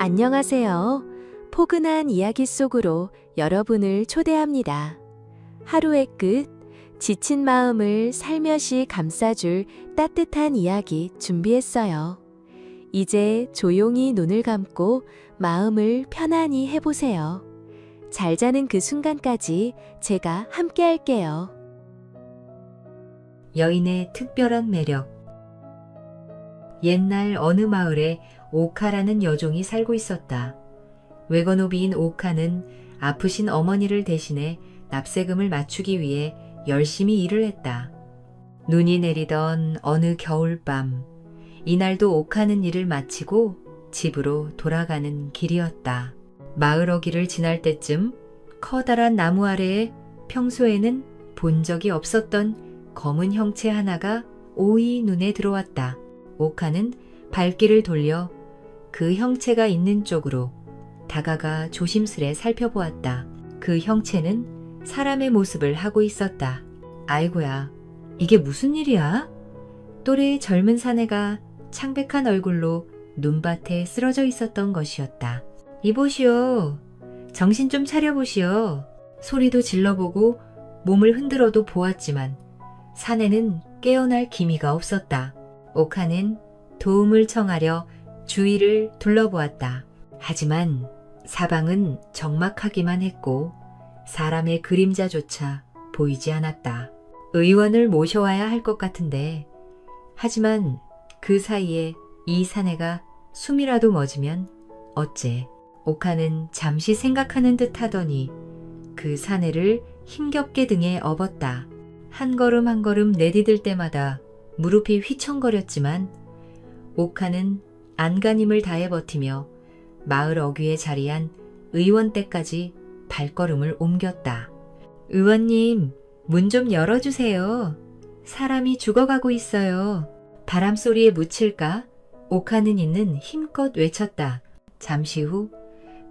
안녕하세요. 포근한 이야기 속으로 여러분을 초대합니다. 하루의 끝, 지친 마음을 살며시 감싸줄 따뜻한 이야기 준비했어요. 이제 조용히 눈을 감고 마음을 편안히 해보세요. 잘 자는 그 순간까지 제가 함께 할게요. 여인의 특별한 매력. 옛날 어느 마을에 오카라는 여종이 살고 있었다. 외건오비인 오카는 아프신 어머니를 대신해 납세금을 맞추기 위해 열심히 일을 했다. 눈이 내리던 어느 겨울밤, 이날도 오카는 일을 마치고 집으로 돌아가는 길이었다. 마을 어귀를 지날 때쯤 커다란 나무 아래에 평소에는 본 적이 없었던 검은 형체 하나가 오이 눈에 들어왔다. 오카는 발길을 돌려 그 형체가 있는 쪽으로 다가가 조심스레 살펴보았다. 그 형체는 사람의 모습을 하고 있었다. 아이고야, 이게 무슨 일이야? 또래의 젊은 사내가 창백한 얼굴로 눈밭에 쓰러져 있었던 것이었다. 이보시오. 정신 좀 차려보시오. 소리도 질러보고 몸을 흔들어도 보았지만 사내는 깨어날 기미가 없었다. 오카는 도움을 청하려 주위를 둘러보았다. 하지만 사방은 적막하기만 했고 사람의 그림자조차 보이지 않았다. 의원을 모셔와야 할 것 같은데, 하지만 그 사이에 이 사내가 숨이라도 멎으면 어째. 오카는 잠시 생각하는 듯 하더니 그 사내를 힘겹게 등에 업었다. 한 걸음 한 걸음 내디딜 때마다 무릎이 휘청거렸지만 오카는 안간힘을 다해 버티며 마을 어귀에 자리한 의원댁까지 발걸음을 옮겼다. 의원님, 문 좀 열어주세요. 사람이 죽어가고 있어요. 바람소리에 묻힐까? 오카는 있는 힘껏 외쳤다. 잠시 후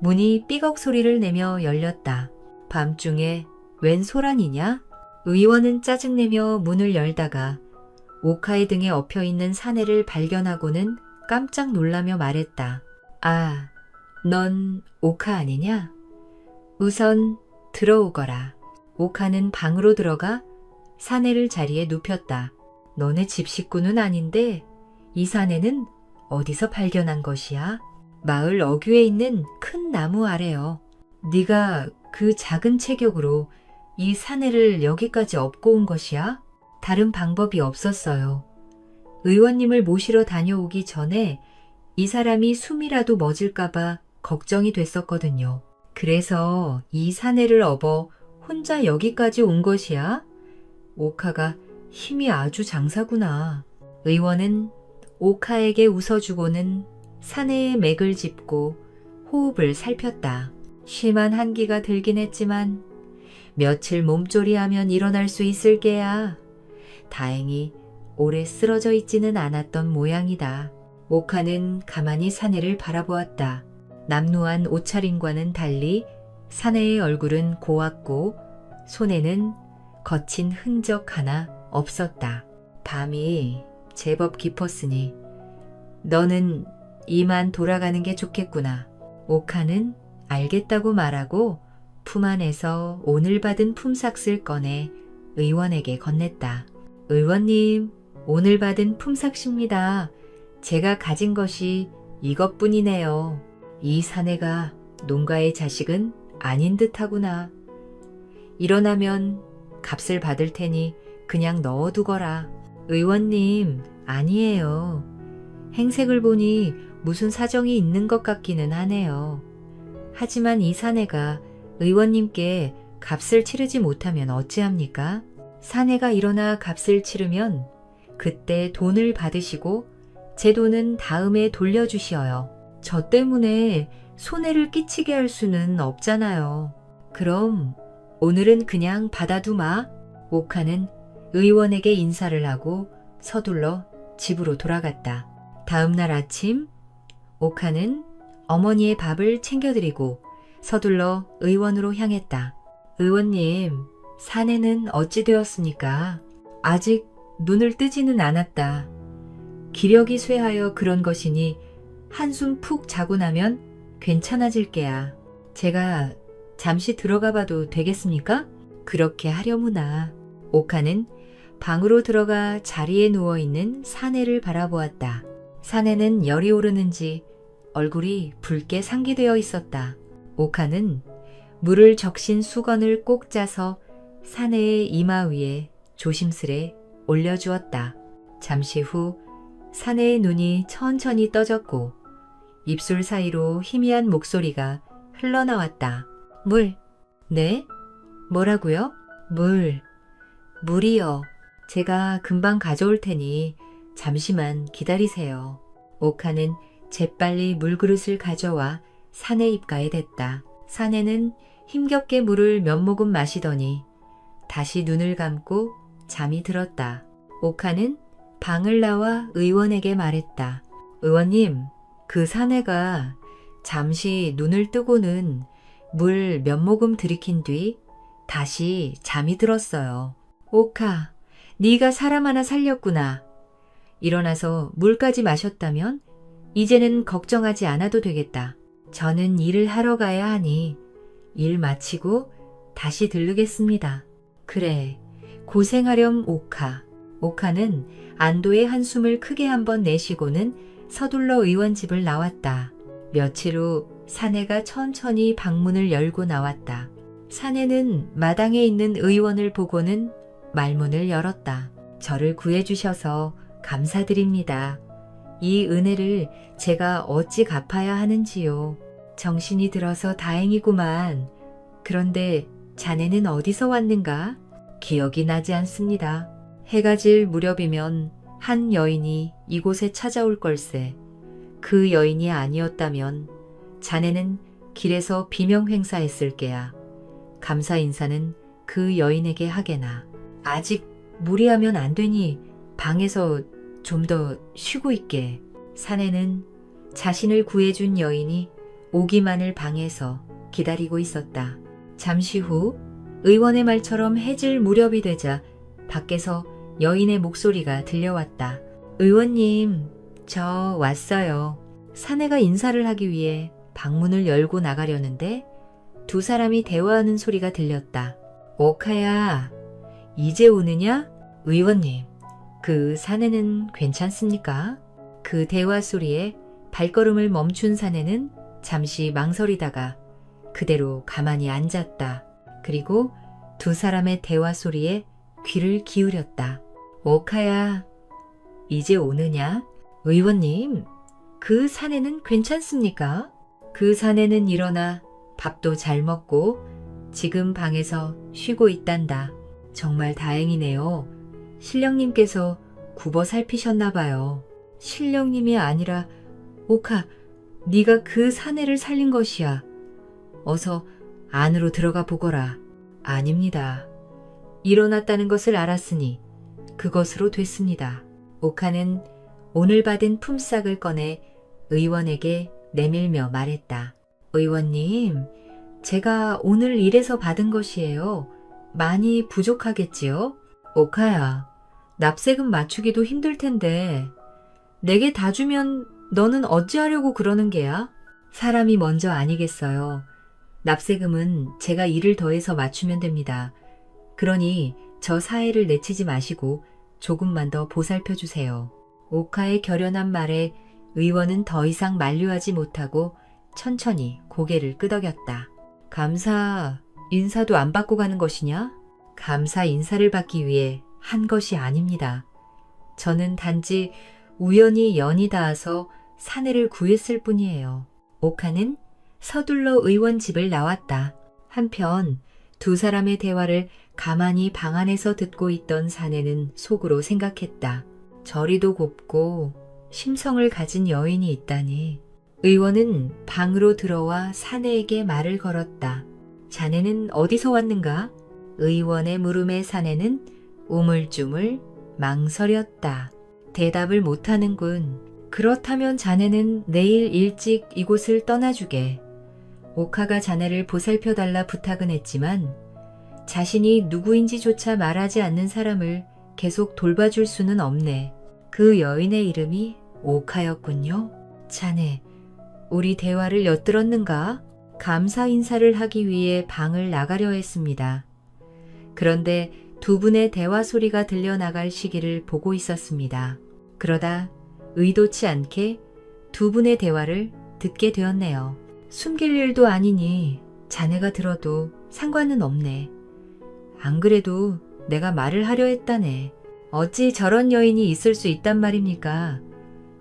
문이 삐걱 소리를 내며 열렸다. 밤중에 웬 소란이냐? 의원은 짜증내며 문을 열다가 오카의 등에 엎여있는 사내를 발견하고는 깜짝 놀라며 말했다. 아, 넌 오카 아니냐? 우선 들어오거라. 오카는 방으로 들어가 사내를 자리에 눕혔다. 너네 집 식구는 아닌데 이 사내는 어디서 발견한 것이야? 마을 어귀에 있는 큰 나무 아래요. 네가 그 작은 체격으로 이 사내를 여기까지 업고 온 것이야? 다른 방법이 없었어요. 의원님을 모시러 다녀오기 전에 이 사람이 숨이라도 멎을까봐 걱정이 됐었거든요. 그래서 이 사내를 업어 혼자 여기까지 온 것이야? 오카가 힘이 아주 장사구나. 의원은 오카에게 웃어주고는 사내의 맥을 짚고 호흡을 살폈다. 심한 한기가 들긴 했지만 며칠 몸조리하면 일어날 수 있을 게야. 다행히 오래 쓰러져 있지는 않았던 모양이다. 오카는 가만히 사내를 바라보았다. 남루한 옷차림과는 달리 사내의 얼굴은 고왔고 손에는 거친 흔적 하나 없었다. 밤이 제법 깊었으니 너는 이만 돌아가는 게 좋겠구나. 오카는 알겠다고 말하고 품 안에서 오늘 받은 품삯을 꺼내 의원에게 건넸다. 의원님, 오늘 받은 품삯입니다. 제가 가진 것이 이것뿐이네요. 이 사내가 농가의 자식은 아닌 듯하구나. 일어나면 값을 받을 테니 그냥 넣어두거라. 의원님, 아니에요. 행색을 보니 무슨 사정이 있는 것 같기는 하네요. 하지만 이 사내가 의원님께 값을 치르지 못하면 어찌합니까? 사내가 일어나 값을 치르면 그때 돈을 받으시고 제 돈은 다음에 돌려주시어요. 저 때문에 손해를 끼치게 할 수는 없잖아요. 그럼 오늘은 그냥 받아두마. 오카는 의원에게 인사를 하고 서둘러 집으로 돌아갔다. 다음 날 아침 오카는 어머니의 밥을 챙겨드리고 서둘러 의원으로 향했다. 의원님, 사내는 어찌 되었습니까? 아직 눈을 뜨지는 않았다. 기력이 쇠하여 그런 것이니 한숨 푹 자고 나면 괜찮아질 게야. 제가 잠시 들어가 봐도 되겠습니까? 그렇게 하려무나. 오카는 방으로 들어가 자리에 누워있는 사내를 바라보았다. 사내는 열이 오르는지 얼굴이 붉게 상기되어 있었다. 오카는 물을 적신 수건을 꼭 짜서 사내의 이마 위에 조심스레 올려주었다. 잠시 후 사내의 눈이 천천히 떠졌고 입술 사이로 희미한 목소리가 흘러나왔다. 물. 네? 뭐라고요? 물이요. 제가 금방 가져올 테니 잠시만 기다리세요. 오카는 재빨리 물그릇을 가져와 사내 입가에 댔다. 사내는 힘겹게 물을 몇 모금 마시더니 다시 눈을 감고 잠이 들었다. 오카는 방을 나와 의원에게 말했다. 의원님, 그 사내가 잠시 눈을 뜨고는 물 몇 모금 들이킨 뒤 다시 잠이 들었어요. 오카, 네가 사람 하나 살렸구나. 일어나서 물까지 마셨다면 이제는 걱정하지 않아도 되겠다. 저는 일을 하러 가야 하니 일 마치고 다시 들르겠습니다. 그래, 고생하렴 오카. 오카는 안도의 한숨을 크게 한번 내쉬고는 서둘러 의원 집을 나왔다. 며칠 후 사내가 천천히 방문을 열고 나왔다. 사내는 마당에 있는 의원을 보고는 말문을 열었다. 저를 구해주셔서 감사드립니다. 이 은혜를 제가 어찌 갚아야 하는지요. 정신이 들어서 다행이구만. 그런데 자네는 어디서 왔는가? 기억이 나지 않습니다. 해가 질 무렵이면 한 여인이 이곳에 찾아올 걸세. 그 여인이 아니었다면 자네는 길에서 비명 행사했을 게야. 감사 인사는 그 여인에게 하게나. 아직 무리하면 안 되니 방에서 좀 더 쉬고 있게. 사내는 자신을 구해준 여인이 오기만을 방에서 기다리고 있었다. 잠시 후 의원의 말처럼 해질 무렵이 되자 밖에서 여인의 목소리가 들려왔다. 의원님, 저 왔어요. 사내가 인사를 하기 위해 방문을 열고 나가려는데 두 사람이 대화하는 소리가 들렸다. 오카야, 이제 오느냐? 의원님, 그 사내는 괜찮습니까? 그 대화 소리에 발걸음을 멈춘 사내는 잠시 망설이다가 그대로 가만히 앉았다. 그리고 두 사람의 대화 소리에 귀를 기울였다. 오카야, 이제 오느냐? 의원님, 그 사내는 괜찮습니까? 그 사내는 일어나 밥도 잘 먹고 지금 방에서 쉬고 있단다. 정말 다행이네요. 신령님께서 굽어 살피셨나 봐요. 신령님이 아니라 오카, 네가 그 사내를 살린 것이야. 어서 안으로 들어가 보거라. 아닙니다. 일어났다는 것을 알았으니 그것으로 됐습니다. 오카는 오늘 받은 품삯을 꺼내 의원에게 내밀며 말했다. 의원님, 제가 오늘 일해서 받은 것이에요. 많이 부족하겠지요? 오카야, 납세금 맞추기도 힘들 텐데 내게 다 주면 너는 어찌하려고 그러는 게야? 사람이 먼저 아니겠어요. 납세금은 제가 일을 더해서 맞추면 됩니다. 그러니 저 사해를 내치지 마시고 조금만 더 보살펴 주세요. 오카의 결연한 말에 의원은 더 이상 만류하지 못하고 천천히 고개를 끄덕였다. 감사 인사도 안 받고 가는 것이냐? 감사 인사를 받기 위해 한 것이 아닙니다. 저는 단지 우연히 연이 닿아서 사내를 구했을 뿐이에요. 오카는 서둘러 의원 집을 나왔다. 한편 두 사람의 대화를 가만히 방 안에서 듣고 있던 사내는 속으로 생각했다. 저리도 곱고 심성을 가진 여인이 있다니. 의원은 방으로 들어와 사내에게 말을 걸었다. 자네는 어디서 왔는가? 의원의 물음에 사내는 우물쭈물 망설였다. 대답을 못하는군. 그렇다면 자네는 내일 일찍 이곳을 떠나주게. 오카가 자네를 보살펴달라 부탁은 했지만 자신이 누구인지조차 말하지 않는 사람을 계속 돌봐줄 수는 없네. 그 여인의 이름이 오카였군요. 자네, 우리 대화를 엿들었는가? 감사 인사를 하기 위해 방을 나가려 했습니다. 그런데 두 분의 대화 소리가 들려나갈 시기를 보고 있었습니다. 그러다 의도치 않게 두 분의 대화를 듣게 되었네요. 숨길 일도 아니니 자네가 들어도 상관은 없네. 안 그래도 내가 말을 하려 했다네. 어찌 저런 여인이 있을 수 있단 말입니까?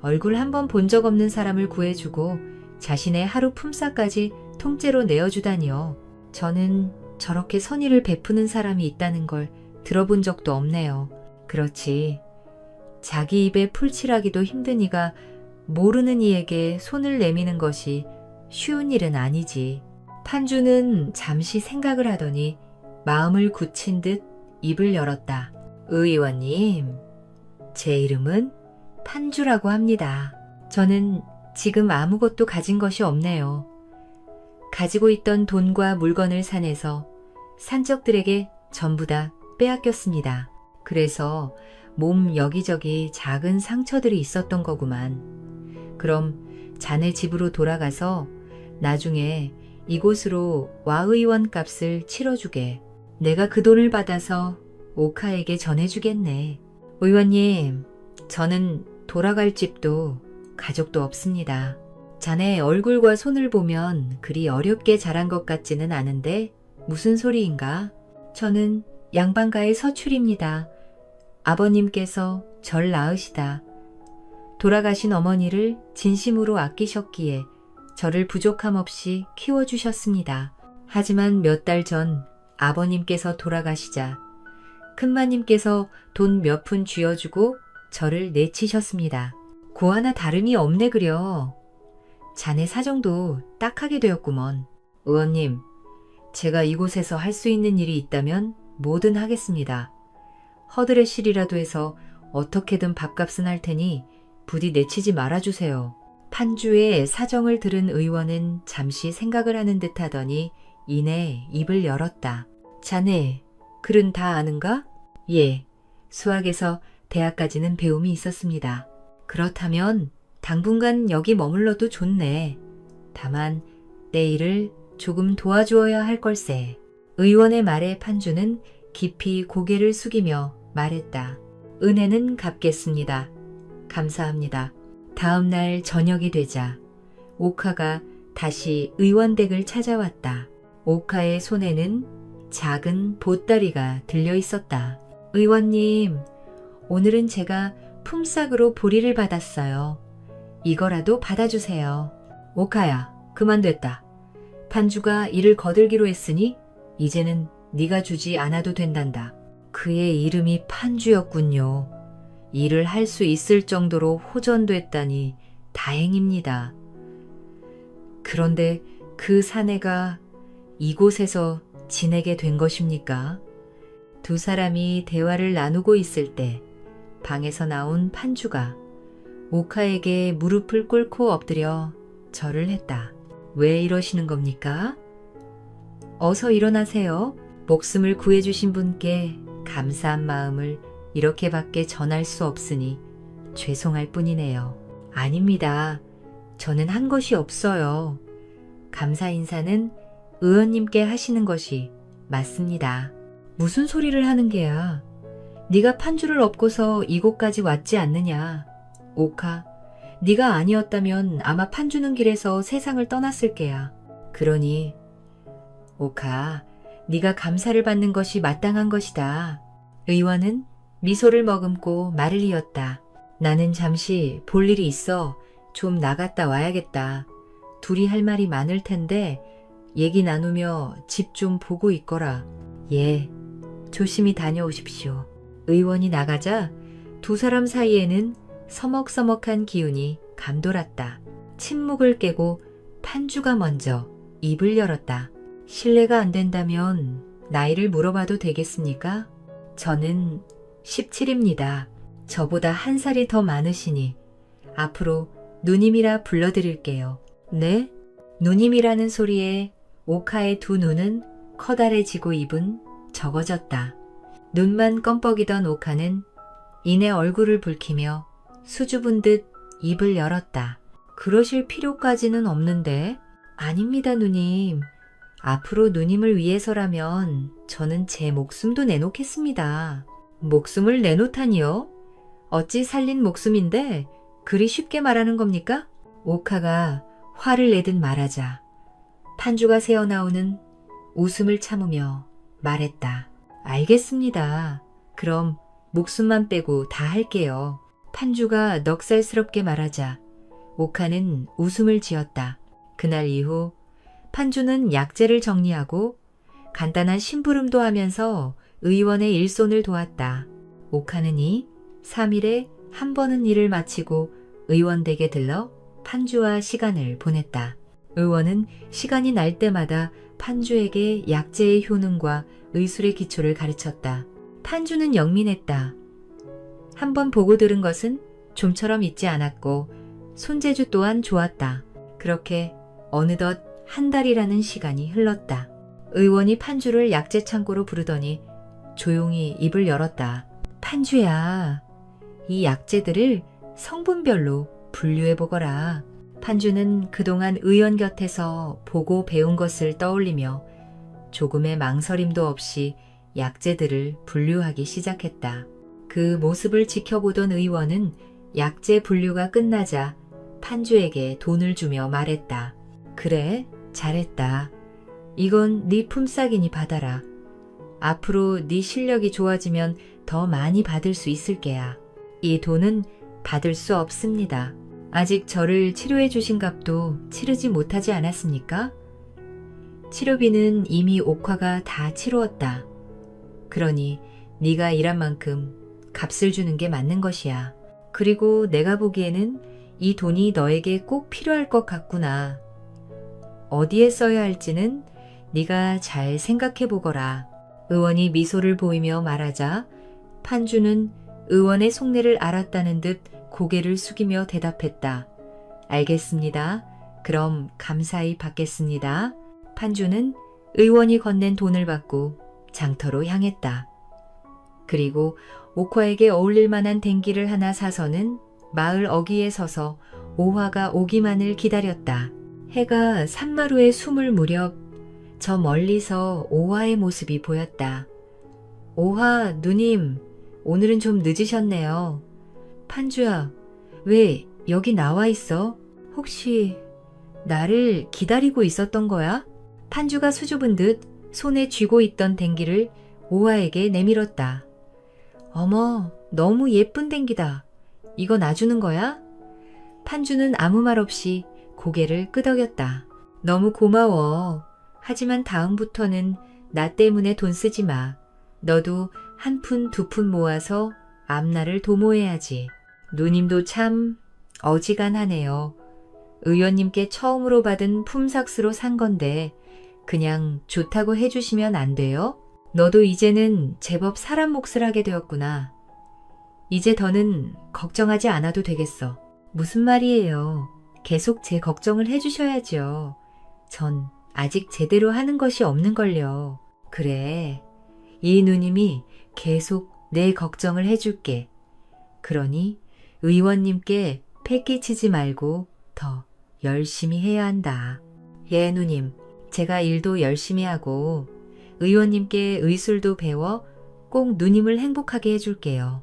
얼굴 한 번 본 적 없는 사람을 구해주고 자신의 하루 품삯까지 통째로 내어주다니요. 저는 저렇게 선의를 베푸는 사람이 있다는 걸 들어본 적도 없네요. 그렇지. 자기 입에 풀칠하기도 힘든 이가 모르는 이에게 손을 내미는 것이 쉬운 일은 아니지. 판주는 잠시 생각을 하더니 마음을 굳힌 듯 입을 열었다. 의원님, 제 이름은 판주라고 합니다. 저는 지금 아무것도 가진 것이 없네요. 가지고 있던 돈과 물건을 산에서 산적들에게 전부 다 빼앗겼습니다. 그래서 몸 여기저기 작은 상처들이 있었던 거구만. 그럼 자네 집으로 돌아가서 나중에 이곳으로 와의원 값을 치러주게. 내가 그 돈을 받아서 오카에게 전해주겠네. 의원님, 저는 돌아갈 집도 가족도 없습니다. 자네 얼굴과 손을 보면 그리 어렵게 자란 것 같지는 않은데 무슨 소리인가? 저는 양반가의 서출입니다. 아버님께서 절 낳으시다 돌아가신 어머니를 진심으로 아끼셨기에 저를 부족함 없이 키워주셨습니다. 하지만 몇 달 전 아버님께서 돌아가시자 큰마님께서 돈 몇 푼 쥐어주고 저를 내치셨습니다. 고 하나 다름이 없네 그려. 자네 사정도 딱하게 되었구먼. 의원님, 제가 이곳에서 할 수 있는 일이 있다면 뭐든 하겠습니다. 허들의 실이라도 해서 어떻게든 밥값은 할 테니 부디 내치지 말아주세요. 판주의 사정을 들은 의원은 잠시 생각을 하는 듯 하더니 이내 입을 열었다. 자네, 글은 다 아는가? 예, 수학에서 대학까지는 배움이 있었습니다. 그렇다면 당분간 여기 머물러도 좋네. 다만 내 일을 조금 도와주어야 할 걸세. 의원의 말에 판주는 깊이 고개를 숙이며 말했다. 은혜는 갚겠습니다. 감사합니다. 다음 날 저녁이 되자 오카가 다시 의원댁을 찾아왔다. 오카의 손에는 작은 보따리가 들려 있었다. 의원님, 오늘은 제가 품삯으로 보리를 받았어요. 이거라도 받아주세요. 오카야, 그만 됐다. 판주가 일을 거들기로 했으니 이제는 네가 주지 않아도 된단다. 그의 이름이 판주였군요. 일을 할 수 있을 정도로 호전됐다니 다행입니다. 그런데 그 사내가 이곳에서 지내게 된 것입니까? 두 사람이 대화를 나누고 있을 때 방에서 나온 판주가 오카에게 무릎을 꿇고 엎드려 절을 했다. 왜 이러시는 겁니까? 어서 일어나세요. 목숨을 구해주신 분께 감사한 마음을 이렇게밖에 전할 수 없으니 죄송할 뿐이네요. 아닙니다. 저는 한 것이 없어요. 감사 인사는 의원님께 하시는 것이 맞습니다. 무슨 소리를 하는 게야. 네가 판주를 업고서 이곳까지 왔지 않느냐. 오카, 네가 아니었다면 아마 판주는 길에서 세상을 떠났을 게야. 그러니 오카, 네가 감사를 받는 것이 마땅한 것이다. 의원은 미소를 머금고 말을 이었다. 나는 잠시 볼 일이 있어 좀 나갔다 와야겠다. 둘이 할 말이 많을 텐데 얘기 나누며 집 좀 보고 있거라. 예, 조심히 다녀오십시오. 의원이 나가자 두 사람 사이에는 서먹서먹한 기운이 감돌았다. 침묵을 깨고 판주가 먼저 입을 열었다. 실례가 안 된다면 나이를 물어봐도 되겠습니까? 저는 17입니다. 저보다 한 살이 더 많으시니 앞으로 누님이라 불러드릴게요. 네? 누님이라는 소리에 오카의 두 눈은 커다래지고 입은 적어졌다. 눈만 껌뻑이던 오카는 이내 얼굴을 붉히며 수줍은 듯 입을 열었다. 그러실 필요까지는 없는데. 아닙니다, 누님. 앞으로 누님을 위해서라면 저는 제 목숨도 내놓겠습니다. 목숨을 내놓다니요? 어찌 살린 목숨인데 그리 쉽게 말하는 겁니까? 오카가 화를 내듯 말하자 판주가 새어나오는 웃음을 참으며 말했다. 알겠습니다. 그럼 목숨만 빼고 다 할게요. 판주가 넉살스럽게 말하자 오카는 웃음을 지었다. 그날 이후 판주는 약재를 정리하고 간단한 심부름도 하면서 의원의 일손을 도왔다. 오카는 이 3일에 한 번은 일을 마치고 의원댁에 들러 판주와 시간을 보냈다. 의원은 시간이 날 때마다 판주에게 약재의 효능과 의술의 기초를 가르쳤다. 판주는 영민했다. 한 번 보고 들은 것은 좀처럼 잊지 않았고 손재주 또한 좋았다. 그렇게 어느덧 한 달이라는 시간이 흘렀다. 의원이 판주를 약재 창고로 부르더니 조용히 입을 열었다. 판주야, 이 약재들을 성분별로 분류해보거라. 판주는 그동안 의원 곁에서 보고 배운 것을 떠올리며 조금의 망설임도 없이 약재들을 분류하기 시작했다. 그 모습을 지켜보던 의원은 약재 분류가 끝나자 판주에게 돈을 주며 말했다. 그래, 잘했다. 이건 네 품삯이니 받아라. 앞으로 네 실력이 좋아지면 더 많이 받을 수 있을 게야. 이 돈은 받을 수 없습니다. 아직 저를 치료해 주신 값도 치르지 못하지 않았습니까? 치료비는 이미 옥화가 다 치루었다. 그러니 네가 일한 만큼 값을 주는 게 맞는 것이야. 그리고 내가 보기에는 이 돈이 너에게 꼭 필요할 것 같구나. 어디에 써야 할지는 네가 잘 생각해 보거라. 의원이 미소를 보이며 말하자 판주는 의원의 속내를 알았다는 듯 고개를 숙이며 대답했다. 알겠습니다. 그럼 감사히 받겠습니다. 판주는 의원이 건넨 돈을 받고 장터로 향했다. 그리고 옥화에게 어울릴 만한 댕기를 하나 사서는 마을 어귀에 서서 오화가 오기만을 기다렸다. 해가 산마루에 숨을 무렵 저 멀리서 오화의 모습이 보였다. 오화, 누님, 오늘은 좀 늦으셨네요. 판주야, 왜 여기 나와 있어? 혹시 나를 기다리고 있었던 거야? 판주가 수줍은 듯 손에 쥐고 있던 댕기를 오화에게 내밀었다. 어머, 너무 예쁜 댕기다. 이거 놔주는 거야? 판주는 아무 말 없이 고개를 끄덕였다. 너무 고마워. 하지만 다음부터는 나 때문에 돈 쓰지 마. 너도 한 푼, 두 푼 모아서 앞날을 도모해야지. 누님도 참 어지간하네요. 의원님께 처음으로 받은 품삯으로 산 건데 그냥 좋다고 해주시면 안 돼요? 너도 이제는 제법 사람 몫을 하게 되었구나. 이제 더는 걱정하지 않아도 되겠어. 무슨 말이에요. 계속 제 걱정을 해주셔야죠. 전 아직 제대로 하는 것이 없는걸요. 그래, 이 누님이 계속 내 걱정을 해줄게. 그러니 의원님께 패기치지 말고 더 열심히 해야 한다. 예, 누님. 제가 일도 열심히 하고 의원님께 의술도 배워 꼭 누님을 행복하게 해줄게요.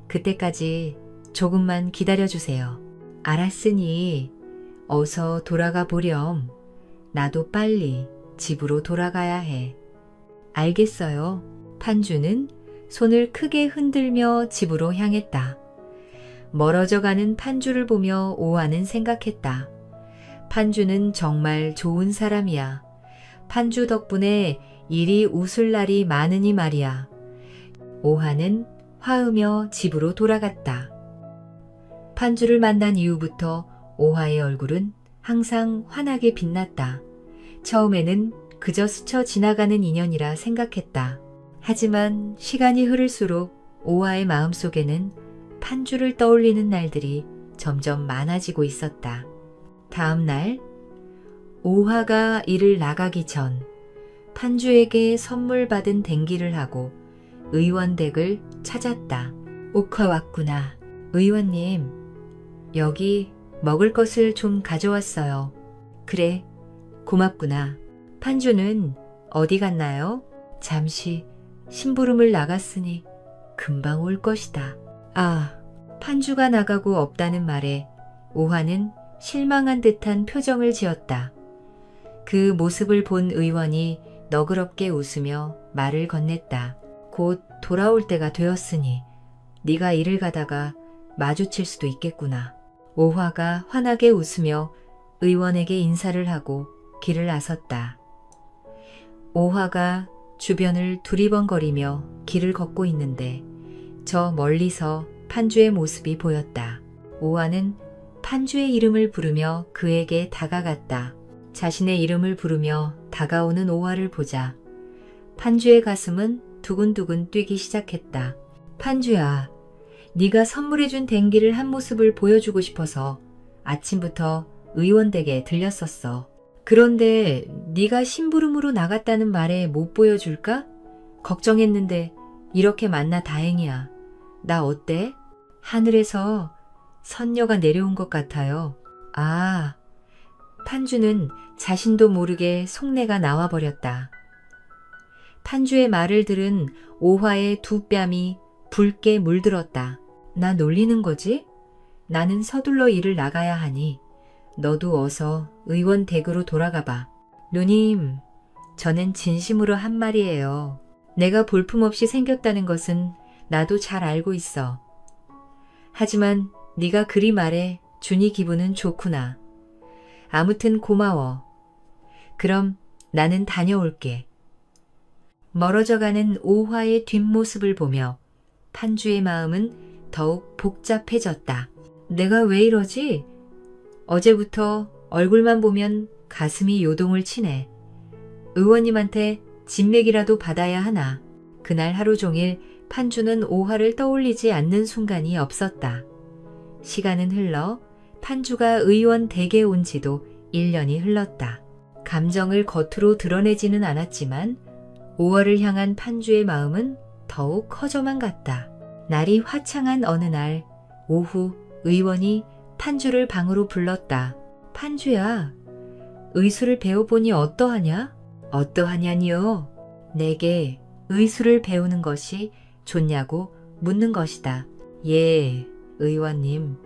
그때까지 조금만 기다려주세요. 알았으니 어서 돌아가 보렴. 나도 빨리 집으로 돌아가야 해. 알겠어요. 판주는 손을 크게 흔들며 집으로 향했다. 멀어져 가는 판주를 보며 오화는 생각했다. 판주는 정말 좋은 사람이야. 판주 덕분에 일이 웃을 날이 많으니 말이야. 오화는 화으며 집으로 돌아갔다. 판주를 만난 이후부터 오화의 얼굴은 항상 환하게 빛났다. 처음에는 그저 스쳐 지나가는 인연이라 생각했다. 하지만 시간이 흐를수록 오화의 마음속에는 판주를 떠올리는 날들이 점점 많아지고 있었다. 다음 날 오화가 일을 나가기 전 판주에게 선물 받은 댕기를 하고 의원댁을 찾았다. 옥화 왔구나. 의원님, 여기 먹을 것을 좀 가져왔어요. 그래, 고맙구나. 판주는 어디 갔나요? 잠시 심부름을 나갔으니 금방 올 것이다. 아, 판주가 나가고 없다는 말에 오화는 실망한 듯한 표정을 지었다. 그 모습을 본 의원이 너그럽게 웃으며 말을 건넸다. 곧 돌아올 때가 되었으니 네가 일을 가다가 마주칠 수도 있겠구나. 오화가 환하게 웃으며 의원에게 인사를 하고 길을 나섰다. 오화가 주변을 두리번거리며 길을 걷고 있는데 저 멀리서 판주의 모습이 보였다. 오화는 판주의 이름을 부르며 그에게 다가갔다. 자신의 이름을 부르며 다가오는 오화를 보자 판주의 가슴은 두근두근 뛰기 시작했다. 판주야, 네가 선물해준 댕기를 한 모습을 보여주고 싶어서 아침부터 의원 댁에 들렸었어. 그런데 네가 심부름으로 나갔다는 말에 못 보여줄까? 걱정했는데 이렇게 만나 다행이야. 나 어때? 하늘에서 선녀가 내려온 것 같아요. 아, 판주는 자신도 모르게 속내가 나와버렸다. 판주의 말을 들은 오화의 두 뺨이 붉게 물들었다. 나 놀리는 거지? 나는 서둘러 일을 나가야 하니 너도 어서 의원 댁으로 돌아가 봐. 누님, 저는 진심으로 한 말이에요. 내가 볼품없이 생겼다는 것은 나도 잘 알고 있어. 하지만 네가 그리 말해 주니 기분은 좋구나. 아무튼 고마워. 그럼 나는 다녀올게. 멀어져가는 오화의 뒷모습을 보며 판주의 마음은 더욱 복잡해졌다. 내가 왜 이러지? 어제부터 얼굴만 보면 가슴이 요동을 치네. 의원님한테 진맥이라도 받아야 하나. 그날 하루 종일 판주는 오화를 떠올리지 않는 순간이 없었다. 시간은 흘러 판주가 의원 댁에 온 지도 1년이 흘렀다. 감정을 겉으로 드러내지는 않았지만 오화를 향한 판주의 마음은 더욱 커져만 갔다. 날이 화창한 어느 날 오후 의원이 판주를 방으로 불렀다. 판주야, 의술을 배워보니 어떠하냐? 어떠하냐니요? 내게 의술을 배우는 것이 좋냐고 묻는 것이다. 예, 의원님.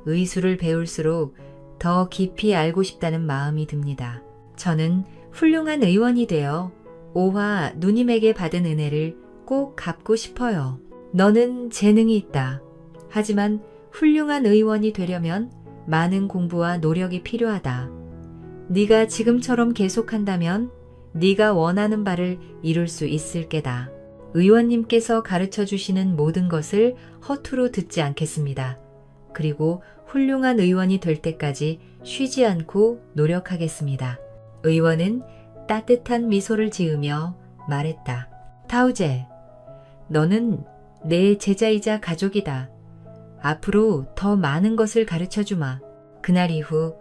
의술을 배울수록 더 깊이 알고 싶다는 마음이 듭니다. 저는 훌륭한 의원이 되어 오화 누님에게 받은 은혜를 꼭 갚고 싶어요. 너는 재능이 있다. 하지만 훌륭한 의원이 되려면 많은 공부와 노력이 필요하다. 네가 지금처럼 계속한다면 네가 원하는 바를 이룰 수 있을 게다. 의원님께서 가르쳐 주시는 모든 것을 허투루 듣지 않겠습니다. 그리고 훌륭한 의원이 될 때까지 쉬지 않고 노력하겠습니다. 의원은 따뜻한 미소를 지으며 말했다. 타우제, 너는 내 제자이자 가족이다. 앞으로 더 많은 것을 가르쳐 주마. 그날 이후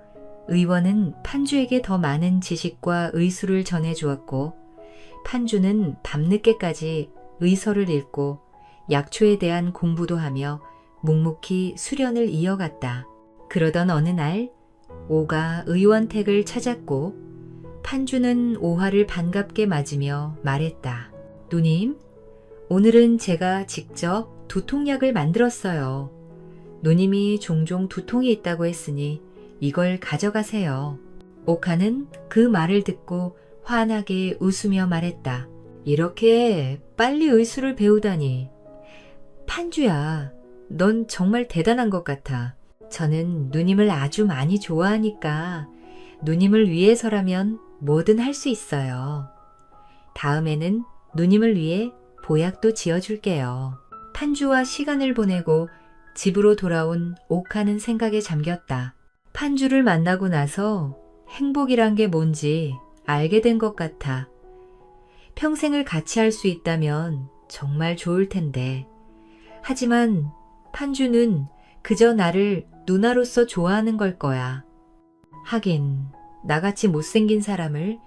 의원은 판주에게 더 많은 지식과 의술을 전해 주었고 판주는 밤늦게까지 의서를 읽고 약초에 대한 공부도 하며 묵묵히 수련을 이어갔다. 그러던 어느 날 오가 의원 댁을 찾았고 판주는 오화를 반갑게 맞으며 말했다. 누님, 오늘은 제가 직접 두통약을 만들었어요. 누님이 종종 두통이 있다고 했으니 이걸 가져가세요. 오카는 그 말을 듣고 환하게 웃으며 말했다. 이렇게 빨리 의술을 배우다니. 판주야, 넌 정말 대단한 것 같아. 저는 누님을 아주 많이 좋아하니까 누님을 위해서라면 뭐든 할 수 있어요. 다음에는 누님을 위해 보약도 지어줄게요. 판주와 시간을 보내고 집으로 돌아온 오카는 생각에 잠겼다. 판주를 만나고 나서 행복이란 게 뭔지 알게 된 것 같아. 평생을 같이 할 수 있다면 정말 좋을 텐데. 하지만 판주는 그저 나를 누나로서 좋아하는 걸 거야. 하긴 나같이 못생긴 사람을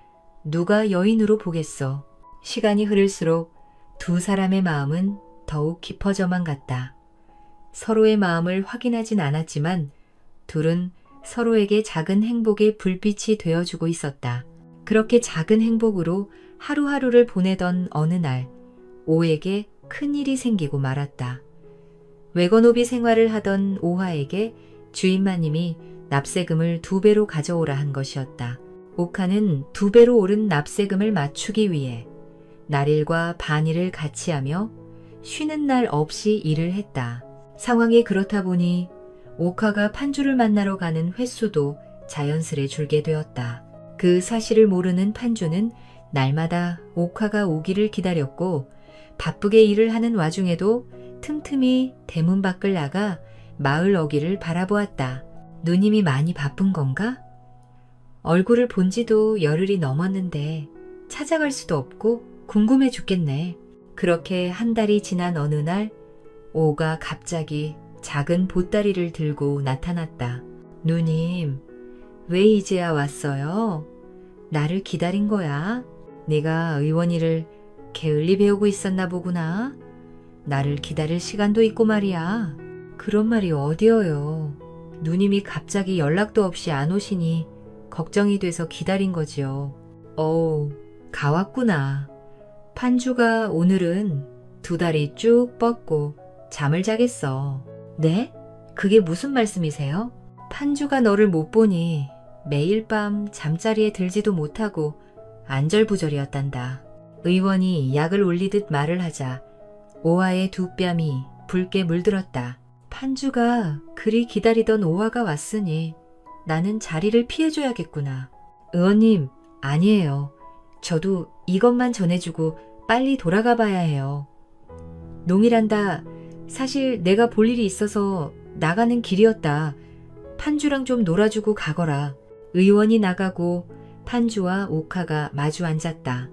누가 여인으로 보겠어. 시간이 흐를수록 두 사람의 마음은 더욱 깊어져만 갔다. 서로의 마음을 확인하진 않았지만 둘은 서로에게 작은 행복의 불빛이 되어주고 있었다. 그렇게 작은 행복으로 하루하루를 보내던 어느 날, 오에게 큰일이 생기고 말았다. 외건오비 생활을 하던 오화에게 주인마님이 납세금을 2배로 가져오라 한 것이었다. 오카는 2배로 오른 납세금을 맞추기 위해 날일과 반일을 같이 하며 쉬는 날 없이 일을 했다. 상황이 그렇다 보니 오카가 판주를 만나러 가는 횟수도 자연스레 줄게 되었다. 그 사실을 모르는 판주는 날마다 오카가 오기를 기다렸고 바쁘게 일을 하는 와중에도 틈틈이 대문 밖을 나가 마을 어귀를 바라보았다. 누님이 많이 바쁜 건가? 얼굴을 본 지도 열흘이 넘었는데 찾아갈 수도 없고 궁금해 죽겠네. 그렇게 한 달이 지난 어느 날 오가 갑자기 작은 보따리를 들고 나타났다. 누님, 왜 이제야 왔어요? 나를 기다린 거야? 네가 의원 일을 게을리 배우고 있었나 보구나. 나를 기다릴 시간도 있고 말이야. 그런 말이 어디여요. 누님이 갑자기 연락도 없이 안 오시니 걱정이 돼서 기다린 거지요. 가왔구나. 판주가 오늘은 2다리 쭉 뻗고 잠을 자겠어. 네? 그게 무슨 말씀이세요? 판주가 너를 못 보니 매일 밤 잠자리에 들지도 못하고 안절부절이었단다. 의원이 약을 올리듯 말을 하자 오화의 2뺨이 붉게 물들었다. 판주가 그리 기다리던 오화가 왔으니 나는 자리를 피해줘야겠구나. 의원님, 아니에요. 저도 이것만 전해주고 빨리 돌아가 봐야 해요. 농이란다. 사실 내가 볼 일이 있어서 나가는 길이었다. 판주랑 좀 놀아주고 가거라. 의원이 나가고 판주와 오카가 마주 앉았다.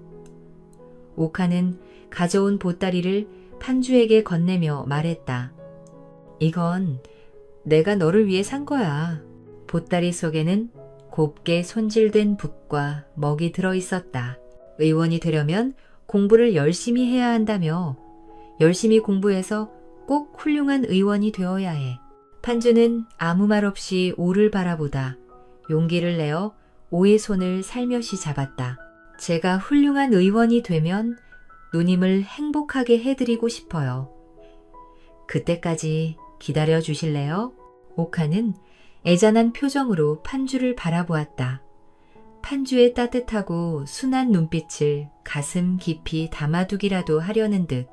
오카는 가져온 보따리를 판주에게 건네며 말했다. 이건 내가 너를 위해 산 거야. 보따리 속에는 곱게 손질된 붓과 먹이 들어있었다. 의원이 되려면 공부를 열심히 해야 한다며 열심히 공부해서 꼭 훌륭한 의원이 되어야 해. 판주는 아무 말 없이 오를 바라보다 용기를 내어 오의 손을 살며시 잡았다. 제가 훌륭한 의원이 되면 누님을 행복하게 해드리고 싶어요. 그때까지 기다려 주실래요? 오카는 애잔한 표정으로 판주를 바라보았다. 판주의 따뜻하고 순한 눈빛을 가슴 깊이 담아두기라도 하려는 듯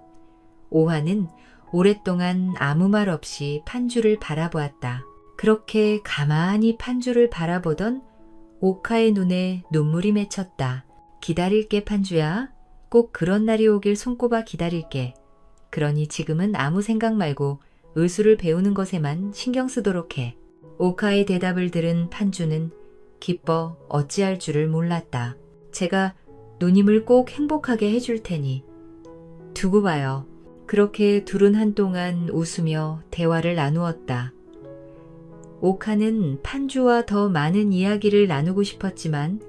오화는 오랫동안 아무 말 없이 판주를 바라보았다. 그렇게 가만히 판주를 바라보던 오카의 눈에 눈물이 맺혔다. 기다릴게 판주야. 꼭 그런 날이 오길 손꼽아 기다릴게. 그러니 지금은 아무 생각 말고 의술을 배우는 것에만 신경 쓰도록 해. 오카의 대답을 들은 판주는 기뻐 어찌할 줄을 몰랐다. 제가 누님을 꼭 행복하게 해줄 테니 두고 봐요. 그렇게 둘은 한동안 웃으며 대화를 나누었다. 오카는 판주와 더 많은 이야기를 나누고 싶었지만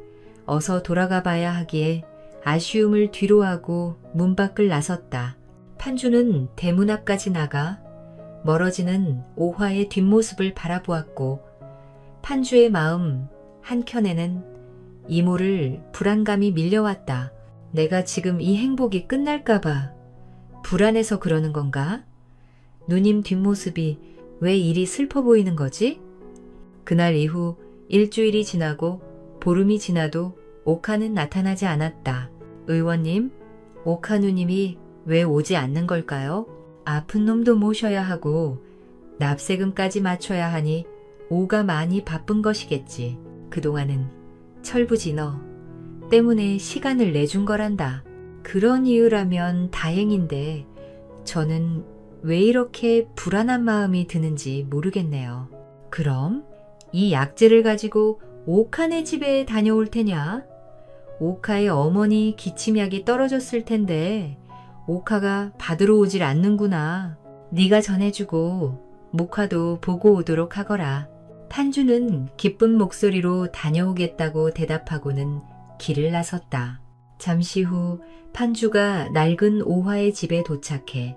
어서 돌아가 봐야 하기에 아쉬움을 뒤로하고 문 밖을 나섰다. 판주는 대문 앞까지 나가 멀어지는 오화의 뒷모습을 바라보았고 판주의 마음 한켠에는 이모를 불안감이 밀려왔다. 내가 지금 이 행복이 끝날까봐 불안해서 그러는 건가? 누님 뒷모습이 왜 이리 슬퍼 보이는 거지? 그날 이후 일주일이 지나고 보름이 지나도 오카는 나타나지 않았다. 의원님, 오카 누님이 왜 오지 않는 걸까요? 아픈 놈도 모셔야 하고 납세금까지 맞춰야 하니 오가 많이 바쁜 것이겠지. 그동안은 철부지 너 때문에 시간을 내준 거란다. 그런 이유라면 다행인데 저는 왜 이렇게 불안한 마음이 드는지 모르겠네요. 그럼 이 약재를 가지고 오카네 집에 다녀올 테냐? 오카의 어머니 기침약이 떨어졌을 텐데 오카가 받으러 오질 않는구나. 네가 전해주고 모카도 보고 오도록 하거라. 판주는 기쁜 목소리로 다녀오겠다고 대답하고는 길을 나섰다. 잠시 후 판주가 낡은 오화의 집에 도착해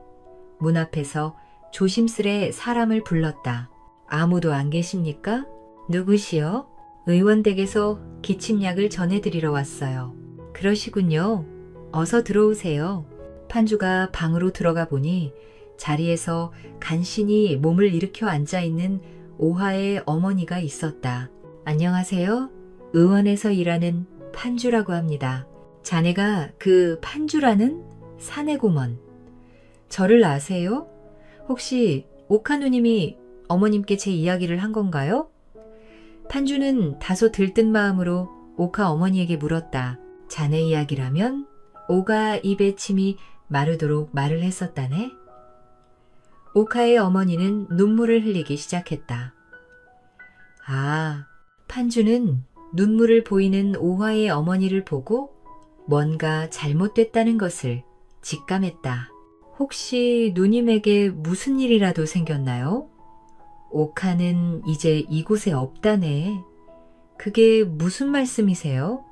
문 앞에서 조심스레 사람을 불렀다. 아무도 안 계십니까? 누구시요? 의원 댁에서 기침약을 전해드리러 왔어요. 그러시군요. 어서 들어오세요. 판주가 방으로 들어가 보니 자리에서 간신히 몸을 일으켜 앉아있는 오하의 어머니가 있었다. 안녕하세요. 의원에서 일하는 판주라고 합니다. 자네가 그 판주라는 사내고먼. 저를 아세요? 혹시 오카 누님이 어머님께 제 이야기를 한 건가요? 판주는 다소 들뜬 마음으로 오카 어머니에게 물었다. 자네 이야기라면 오가 입에 침이 마르도록 말을 했었다네. 오카의 어머니는 눈물을 흘리기 시작했다. 아, 판주는 눈물을 보이는 오화의 어머니를 보고 뭔가 잘못됐다는 것을 직감했다. 혹시 누님에게 무슨 일이라도 생겼나요? 오카는 이제 이곳에 없다네. 그게 무슨 말씀이세요?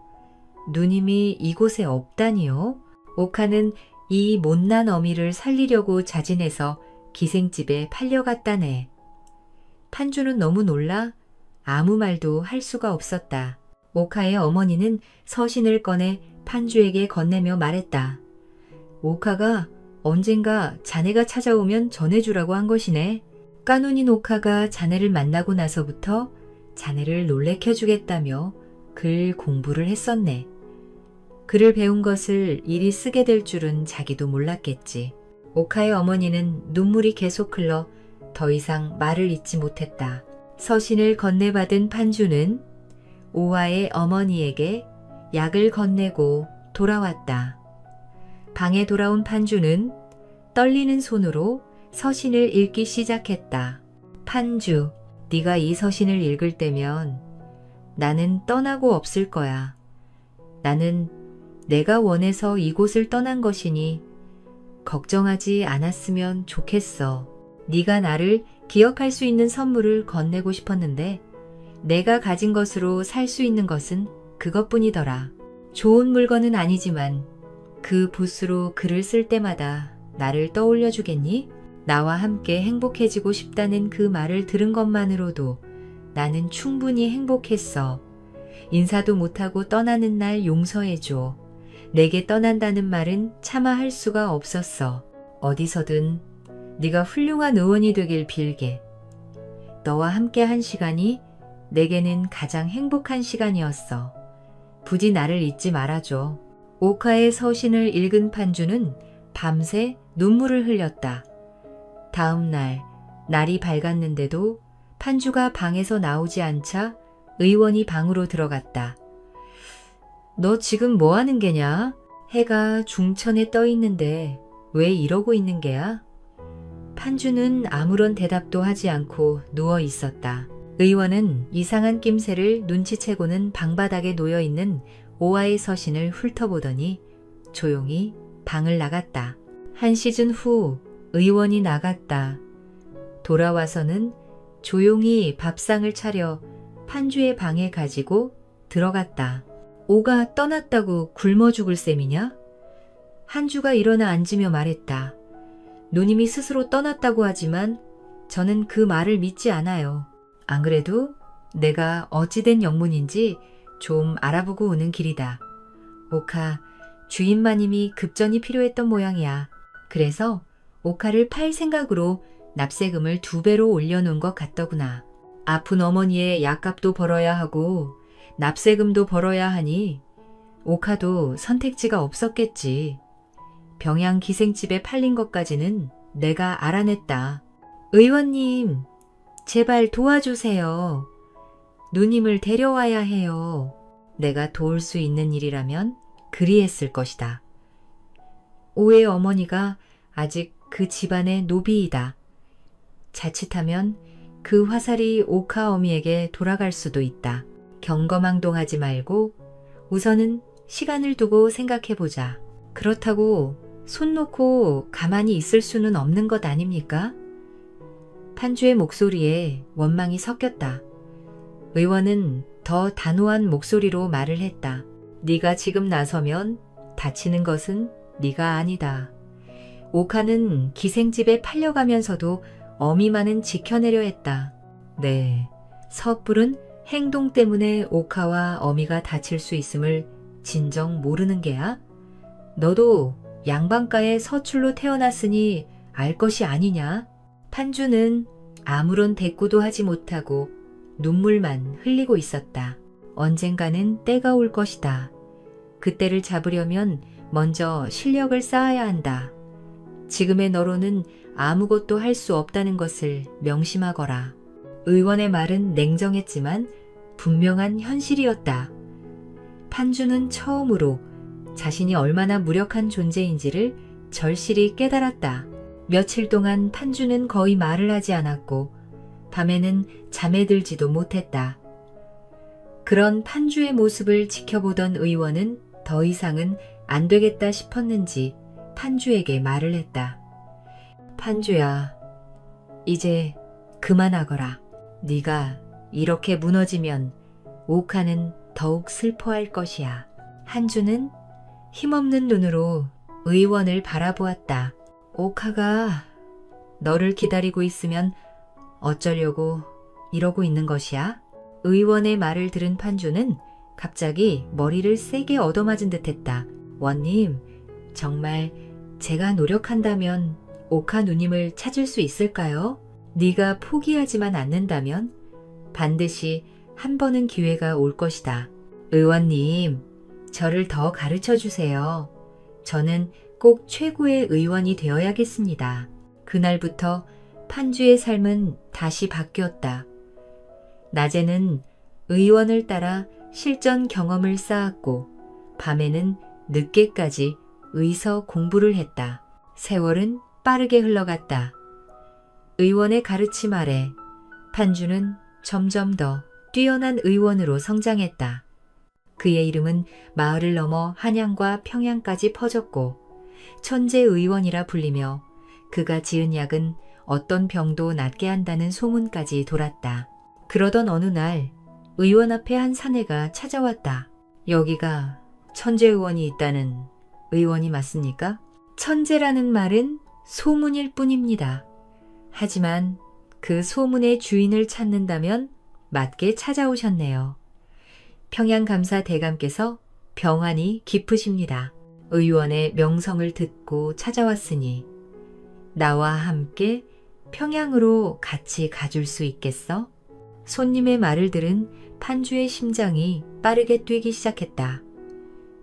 누님이 이곳에 없다니요? 오카는 이 못난 어미를 살리려고 자진해서 기생집에 팔려갔다네. 판주는 너무 놀라 아무 말도 할 수가 없었다. 오카의 어머니는 서신을 꺼내 판주에게 건네며 말했다. 오카가 언젠가 자네가 찾아오면 전해주라고 한 것이네. 까눈인 오카가 자네를 만나고 나서부터 자네를 놀래켜주겠다며 글 공부를 했었네. 글을 배운 것을 이리 쓰게 될 줄은 자기도 몰랐겠지. 오카의 어머니는 눈물이 계속 흘러 더 이상 말을 잇지 못했다. 서신을 건네받은 판주는 오화의 어머니에게 약을 건네고 돌아왔다. 방에 돌아온 판주는 떨리는 손으로 서신을 읽기 시작했다. 판주, 네가 이 서신을 읽을 때면 나는 떠나고 없을 거야. 나는 내가 원해서 이곳을 떠난 것이니 걱정하지 않았으면 좋겠어. 네가 나를 기억할 수 있는 선물을 건네고 싶었는데 내가 가진 것으로 살 수 있는 것은 그것뿐이더라. 좋은 물건은 아니지만 그 붓으로 글을 쓸 때마다 나를 떠올려 주겠니? 나와 함께 행복해지고 싶다는 그 말을 들은 것만으로도 나는 충분히 행복했어. 인사도 못하고 떠나는 날 용서해줘. 내게 떠난다는 말은 차마 할 수가 없었어. 어디서든 네가 훌륭한 의원이 되길 빌게. 너와 함께 한 시간이 내게는 가장 행복한 시간이었어. 부디 나를 잊지 말아줘. 오카의 서신을 읽은 판주는 밤새 눈물을 흘렸다. 다음 날, 날이 밝았는데도 판주가 방에서 나오지 않자 의원이 방으로 들어갔다. 너 지금 뭐 하는 게냐? 해가 중천에 떠 있는데 왜 이러고 있는 게야? 판주는 아무런 대답도 하지 않고 누워 있었다. 의원은 이상한 낌새를 눈치채고는 방바닥에 놓여있는 오화의 서신을 훑어보더니 조용히 방을 나갔다. 한 시즌 후 의원이 나갔다. 돌아와서는 조용히 밥상을 차려 판주의 방에 가지고 들어갔다. 오가 떠났다고 굶어 죽을 셈이냐? 한주가 일어나 앉으며 말했다. 누님이 스스로 떠났다고 하지만 저는 그 말을 믿지 않아요. 안 그래도 내가 어찌된 영문인지 좀 알아보고 오는 길이다. 오카, 주인마님이 급전이 필요했던 모양이야. 그래서 오카를 팔 생각으로 납세금을 2배로 올려놓은 것 같더구나. 아픈 어머니의 약값도 벌어야 하고 납세금도 벌어야 하니 오카도 선택지가 없었겠지. 병양 기생집에 팔린 것까지는 내가 알아냈다. 의원님, 제발 도와주세요. 누님을 데려와야 해요. 내가 도울 수 있는 일이라면 그리했을 것이다. 오의 어머니가 아직 그 집안의 노비이다. 자칫하면 그 화살이 오카 어미에게 돌아갈 수도 있다. 경거망동하지 말고 우선은 시간을 두고 생각해보자. 그렇다고 손 놓고 가만히 있을 수는 없는 것 아닙니까? 판주의 목소리에 원망이 섞였다. 의원은 더 단호한 목소리로 말을 했다. 네가 지금 나서면 다치는 것은 네가 아니다. 오카는 기생집에 팔려가면서도 어미만은 지켜내려 했다. 네, 섣부른 행동 때문에 오카와 어미가 다칠 수 있음을 진정 모르는 게야? 너도 양반가의 서출로 태어났으니 알 것이 아니냐? 판주는 아무런 대꾸도 하지 못하고 눈물만 흘리고 있었다. 언젠가는 때가 올 것이다. 그때를 잡으려면 먼저 실력을 쌓아야 한다. 지금의 너로는 아무것도 할 수 없다는 것을 명심하거라. 의원의 말은 냉정했지만 분명한 현실이었다. 판주는 처음으로 자신이 얼마나 무력한 존재인지를 절실히 깨달았다. 며칠 동안 판주는 거의 말을 하지 않았고 밤에는 잠에 들지도 못했다. 그런 판주의 모습을 지켜보던 의원은 더 이상은 안 되겠다 싶었는지 판주에게 말을 했다. 판주야, 이제 그만하거라. 네가 이렇게 무너지면 오카는 더욱 슬퍼할 것이야. 한주는 힘없는 눈으로 의원을 바라보았다. 오카가 너를 기다리고 있으면 어쩌려고 이러고 있는 것이야? 의원의 말을 들은 판주는 갑자기 머리를 세게 얻어맞은 듯했다. 원님, 정말 제가 노력한다면 오카 누님을 찾을 수 있을까요? 네가 포기하지만 않는다면 반드시 한 번은 기회가 올 것이다. 의원님, 저를 더 가르쳐 주세요. 저는 꼭 최고의 의원이 되어야겠습니다. 그날부터 판주의 삶은 다시 바뀌었다. 낮에는 의원을 따라 실전 경험을 쌓았고 밤에는 늦게까지 의서 공부를 했다. 세월은 빠르게 흘러갔다. 의원의 가르침 아래 판주는 점점 더 뛰어난 의원으로 성장했다. 그의 이름은 마을을 넘어 한양과 평양까지 퍼졌고 천재 의원이라 불리며 그가 지은 약은 어떤 병도 낫게 한다는 소문까지 돌았다. 그러던 어느 날 의원 앞에 한 사내가 찾아왔다. 여기가 천재 의원이 있다는 의원이 맞습니까? 천재라는 말은 소문일 뿐입니다. 하지만 그 소문의 주인을 찾는다면 맞게 찾아오셨네요. 평양감사 대감께서 병환이 깊으십니다. 의원의 명성을 듣고 찾아왔으니 나와 함께 평양으로 같이 가줄 수 있겠어? 손님의 말을 들은 판주의 심장이 빠르게 뛰기 시작했다.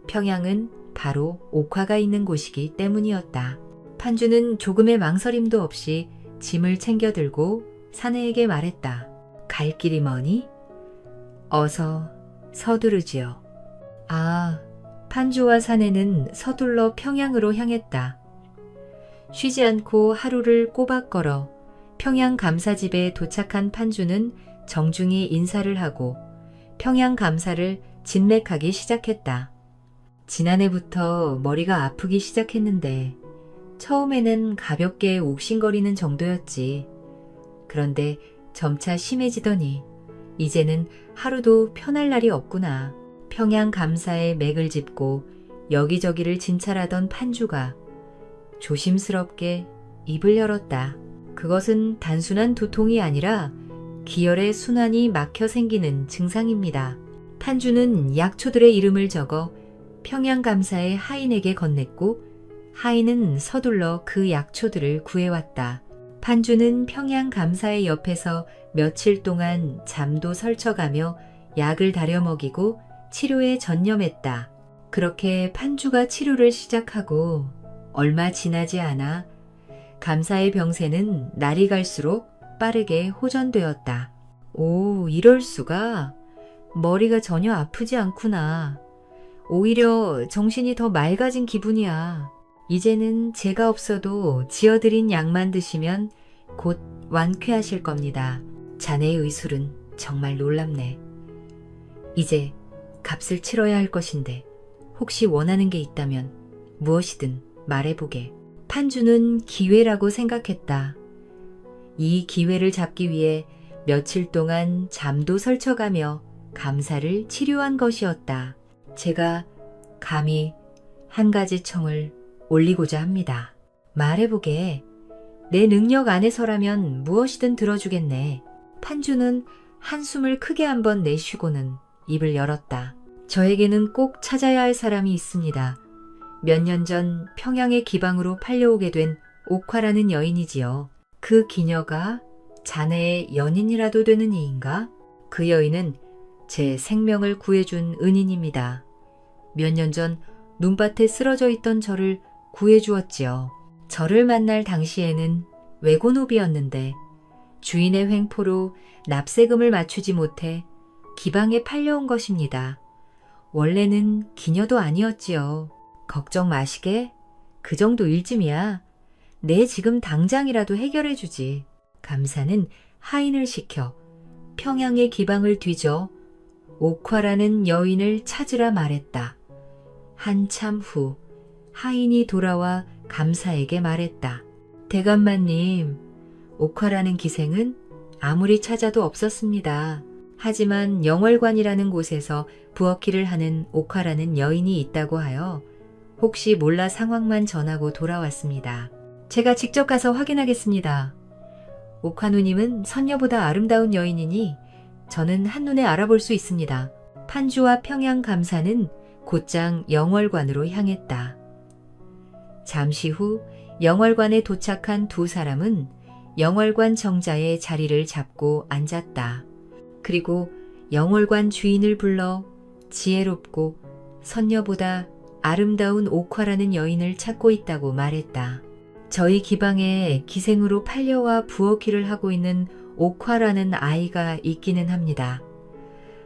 평양은 바로 옥화가 있는 곳이기 때문이었다. 판주는 조금의 망설임도 없이 짐을 챙겨 들고 사내에게 말했다. 갈 길이 머니? 어서 서두르지요. 아, 판주와 사내는 서둘러 평양으로 향했다. 쉬지 않고 하루를 꼬박 걸어 평양 감사집에 도착한 판주는 정중히 인사를 하고 평양 감사를 진맥하기 시작했다. 지난해부터 머리가 아프기 시작했는데 처음에는 가볍게 욱신거리는 정도였지. 그런데 점차 심해지더니 이제는 하루도 편할 날이 없구나. 평양 감사에 맥을 짚고 여기저기를 진찰하던 판주가 조심스럽게 입을 열었다. 그것은 단순한 두통이 아니라 기혈의 순환이 막혀 생기는 증상입니다. 판주는 약초들의 이름을 적어 평양 감사의 하인에게 건넸고 하인은 서둘러 그 약초들을 구해왔다. 판주는 평양 감사의 옆에서 며칠 동안 잠도 설쳐가며 약을 다려 먹이고 치료에 전념했다. 그렇게 판주가 치료를 시작하고 얼마 지나지 않아 감사의 병세는 날이 갈수록 빠르게 호전되었다. 오, 이럴 수가. 머리가 전혀 아프지 않구나. 오히려 정신이 더 맑아진 기분이야. 이제는 제가 없어도 지어드린 약만 드시면 곧 완쾌하실 겁니다. 자네의 의술은 정말 놀랍네. 이제 값을 치러야 할 것인데 혹시 원하는 게 있다면 무엇이든 말해보게. 판주는 기회라고 생각했다. 이 기회를 잡기 위해 며칠 동안 잠도 설쳐가며 감사를 치료한 것이었다. 제가 감히 한 가지 청을 올리고자 합니다. 말해보게. 내 능력 안에서라면 무엇이든 들어주겠네. 판주는 한숨을 크게 한번 내쉬고는 입을 열었다. 저에게는 꼭 찾아야 할 사람이 있습니다. 몇 년 전 평양의 기방으로 팔려오게 된 옥화라는 여인이지요. 그 기녀가 자네의 연인이라도 되는 이인가? 그 여인은 제 생명을 구해준 은인입니다. 몇 년 전 눈밭에 쓰러져 있던 저를 구해주었지요. 저를 만날 당시에는 외고노비였는데 주인의 횡포로 납세금을 맞추지 못해 기방에 팔려온 것입니다. 원래는 기녀도 아니었지요. 걱정 마시게. 그 정도 일쯤이야. 내 지금 당장이라도 해결해주지. 감사는 하인을 시켜 평양의 기방을 뒤져 옥화라는 여인을 찾으라 말했다. 한참 후 하인이 돌아와 감사에게 말했다. 대감마님, 옥화라는 기생은 아무리 찾아도 없었습니다. 하지만 영월관이라는 곳에서 부엌일을 하는 옥화라는 여인이 있다고 하여 혹시 몰라 상황만 전하고 돌아왔습니다. 제가 직접 가서 확인하겠습니다. 옥화 누님은 선녀보다 아름다운 여인이니 저는 한눈에 알아볼 수 있습니다. 판주와 평양 감사는 곧장 영월관으로 향했다. 잠시 후 영월관에 도착한 두 사람은 영월관 정자의 자리를 잡고 앉았다. 그리고 영월관 주인을 불러 지혜롭고 선녀보다 아름다운 옥화라는 여인을 찾고 있다고 말했다. 저희 기방에 기생으로 팔려와 부엌일을 하고 있는 옥화라는 아이가 있기는 합니다.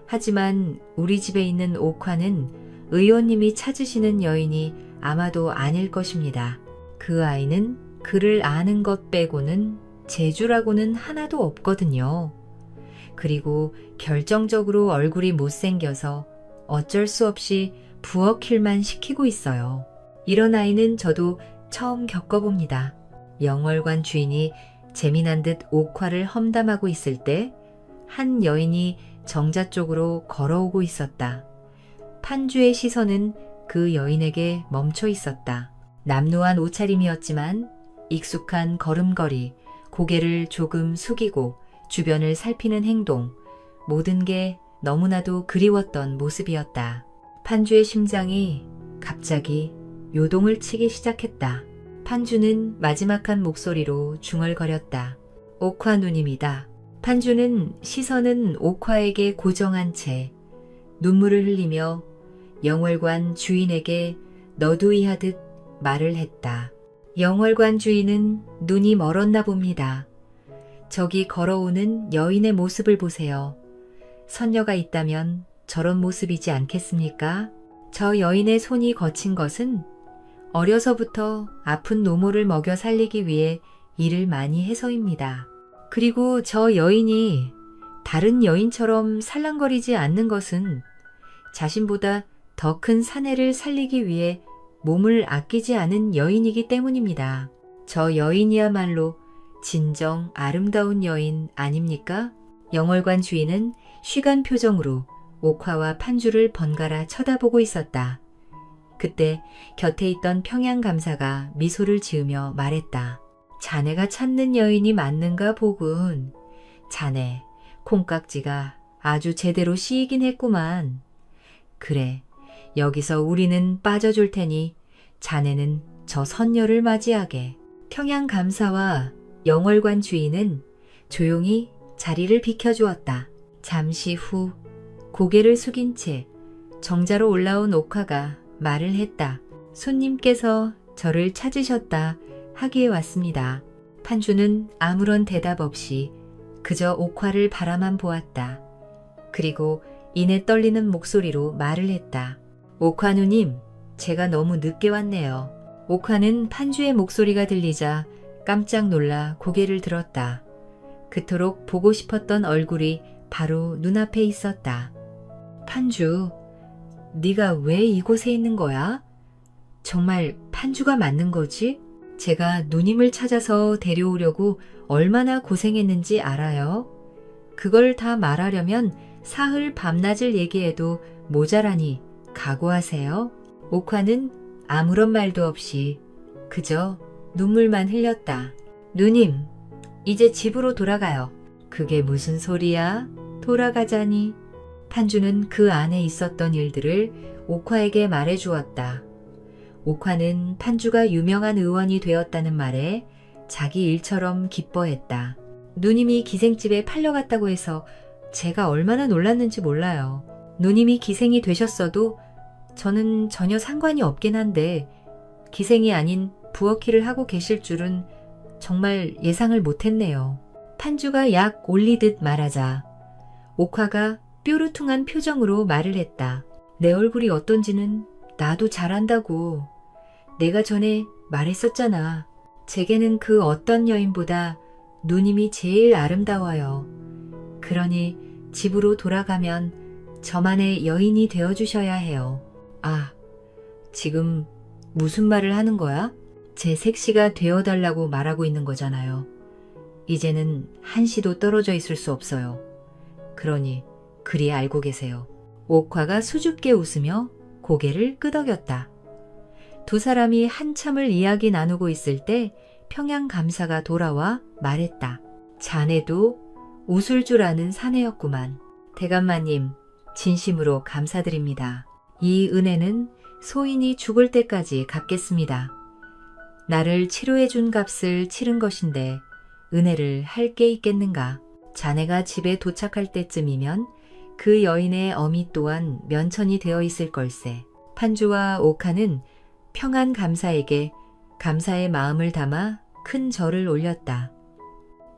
하지만 우리 집에 있는 옥화는 의원님이 찾으시는 여인이 아마도 아닐 것입니다. 그 아이는 그를 아는 것 빼고는 재주라고는 하나도 없거든요. 그리고 결정적으로 얼굴이 못생겨서 어쩔 수 없이 부엌일만 시키고 있어요. 이런 아이는 저도 처음 겪어봅니다. 영월관 주인이 재미난 듯 옥화를 험담하고 있을 때 한 여인이 정자 쪽으로 걸어오고 있었다. 판주의 시선은 그 여인에게 멈춰 있었다. 남루한 옷차림이었지만 익숙한 걸음걸이, 고개를 조금 숙이고 주변을 살피는 행동, 모든 게 너무나도 그리웠던 모습이었다. 판주의 심장이 갑자기 요동을 치기 시작했다. 판주는 마지막한 목소리로 중얼거렸다. 옥화 누님이다. 판주는 시선은 옥화에게 고정한 채 눈물을 흘리며 영월관 주인에게 너두이하듯 말을 했다. 영월관 주인은 눈이 멀었나 봅니다. 저기 걸어오는 여인의 모습을 보세요. 선녀가 있다면 저런 모습이지 않겠습니까? 저 여인의 손이 거친 것은 어려서부터 아픈 노모를 먹여 살리기 위해 일을 많이 해서입니다. 그리고 저 여인이 다른 여인처럼 살랑거리지 않는 것은 자신보다 더 큰 사내를 살리기 위해 몸을 아끼지 않은 여인이기 때문입니다. 저 여인이야말로 진정 아름다운 여인 아닙니까? 영월관 주인은 쉬간 표정으로 옥화와 판주를 번갈아 쳐다보고 있었다. 그때 곁에 있던 평양 감사가 미소를 지으며 말했다. 자네가 찾는 여인이 맞는가 보군. 자네, 콩깍지가 아주 제대로 씌이긴 했구만. 그래, 여기서 우리는 빠져줄 테니 자네는 저 선녀를 맞이하게. 평양 감사와 영월관 주인은 조용히 자리를 비켜주었다. 잠시 후 고개를 숙인 채 정자로 올라온 옥화가 말을 했다. 손님께서 저를 찾으셨다 하기에 왔습니다. 판주는 아무런 대답 없이 그저 옥화를 바라만 보았다. 그리고 이내 떨리는 목소리로 말을 했다. 옥화 누님, 제가 너무 늦게 왔네요. 옥화는 판주의 목소리가 들리자 깜짝 놀라 고개를 들었다. 그토록 보고 싶었던 얼굴이 바로 눈앞에 있었다. 판주, 네가 왜 이곳에 있는 거야? 정말 판주가 맞는 거지? 제가 누님을 찾아서 데려오려고 얼마나 고생했는지 알아요? 그걸 다 말하려면 사흘 밤낮을 얘기해도 모자라니 각오하세요. 옥화는 아무런 말도 없이 그저 눈물만 흘렸다. 누님, 이제 집으로 돌아가요. 그게 무슨 소리야? 돌아가자니. 판주는 그 안에 있었던 일들을 옥화에게 말해 주었다. 옥화는 판주가 유명한 의원이 되었다는 말에 자기 일처럼 기뻐했다. 누님이 기생집에 팔려갔다고 해서 제가 얼마나 놀랐는지 몰라요. 누님이 기생이 되셨어도 저는 전혀 상관이 없긴 한데 기생이 아닌 부엌일을 하고 계실 줄은 정말 예상을 못했네요. 판주가 약 올리듯 말하자 옥화가 뾰루퉁한 표정으로 말을 했다. 내 얼굴이 어떤지는 나도 잘 안다고. 내가 전에 말했었잖아. 제게는 그 어떤 여인보다 누님이 제일 아름다워요. 그러니 집으로 돌아가면 저만의 여인이 되어주셔야 해요. 아, 지금 무슨 말을 하는 거야? 제 색시가 되어달라고 말하고 있는 거잖아요. 이제는 한시도 떨어져 있을 수 없어요. 그러니 그리 알고 계세요. 옥화가 수줍게 웃으며 고개를 끄덕였다. 두 사람이 한참을 이야기 나누고 있을 때 평양감사가 돌아와 말했다. 자네도 웃을 줄 아는 사내였구만. 대감마님, 진심으로 감사드립니다. 이 은혜는 소인이 죽을 때까지 갚겠습니다. 나를 치료해 준 값을 치른 것인데 은혜를 할 게 있겠는가. 자네가 집에 도착할 때쯤이면 그 여인의 어미 또한 면천이 되어 있을 걸세. 판주와 옥화는 평안감사에게 감사의 마음을 담아 큰 절을 올렸다.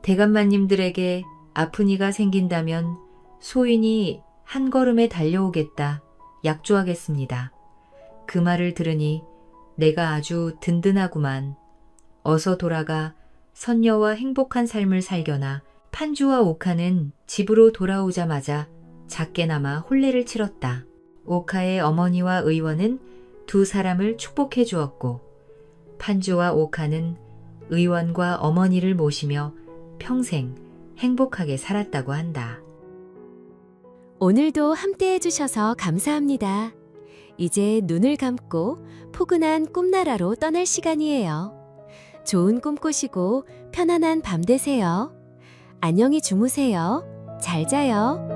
대감마님들에게 아픈 이가 생긴다면 소인이 한 걸음에 달려오겠다. 약조하겠습니다. 그 말을 들으니 내가 아주 든든하구만. 어서 돌아가 선녀와 행복한 삶을 살겨나. 판주와 옥화는 집으로 돌아오자마자 작게나마 혼례를 치렀다. 옥화의 어머니와 의원은 두 사람을 축복해 주었고 판주와 옥화는 의원과 어머니를 모시며 평생 행복하게 살았다고 한다. 오늘도 함께 해주셔서 감사합니다. 이제 눈을 감고 포근한 꿈나라로 떠날 시간이에요. 좋은 꿈 꾸시고 편안한 밤 되세요. 안녕히 주무세요. 잘 자요.